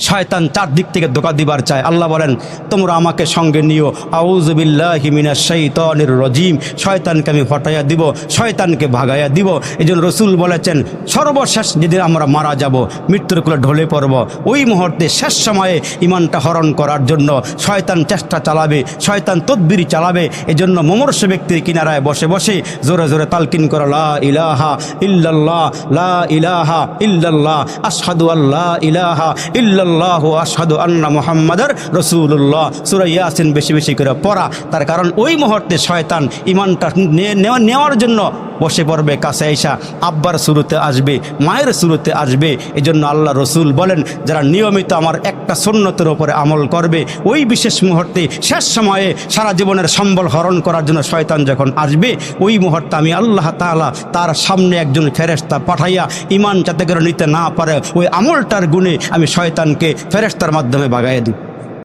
শয়তান চারদিক থেকে ধোঁকা দিবার চায়। আল্লাহ বলেন তোমরা আমাকে সঙ্গে নিও, আউযু বিল্লাহি মিনাশ শাইতানির রাজিম, শয়তানকে আমি হটাইয়া দিব, শয়তানকে ভাগাইয়া দিব। এই জন্য রসুল বলেছেন সর্বশেষ যেদিন আমরা মারা যাব, মৃত্যুর কোলে ঢলে পড়ব, ওই মুহূর্তে শেষ সময়ে ইমানটা হরণ করার জন্য শয়তান চেষ্টা চালাবে, শয়তান তদবির চালাবে। এই জন্য মুমূর্ষ ব্যক্তির কিনারায় বসে বসে জোরে জোরে তালকিন করা, লা ইলাহা ইল্লাল্লাহ, লা ইলাহা ইল্লাল্লাহ, আশহাদু আল্লা ইলাহা ইল্লাল্লাহ, আশহাদু আন্না মুহাম্মাদার রাসূলুল্লাহ। সূরা ইয়াসিন বেশি বেশি করে পড়া। তার কারণ ওই মুহূর্তে শয়তান ইমানটা নেওয়ার জন্য বসে পড়বে, কাছে আইসা আব্বার শুরুতে আসবে, মায়ের শুরুতে আসবে। এই জন্য আল্লাহ রসুল বলেন যারা নিয়মিত আমার একটা সুন্নতের ওপরে আমল করবে, ওই বিশেষ মুহূর্তে শেষ সময়ে সারা জীবনের সম্বল হরণ করার জন্য শয়তান যখন আসবে, ওই মুহূর্তে আমি আল্লাহ তাআলা তার সামনে একজন ফেরেশতা পাঠাইয়া ইমান যাতে করে নিতে না পারে, ওই আমলটার গুণে আমি শয়তানকে ফেরেশতার মাধ্যমে ভাগাইয়া দিই।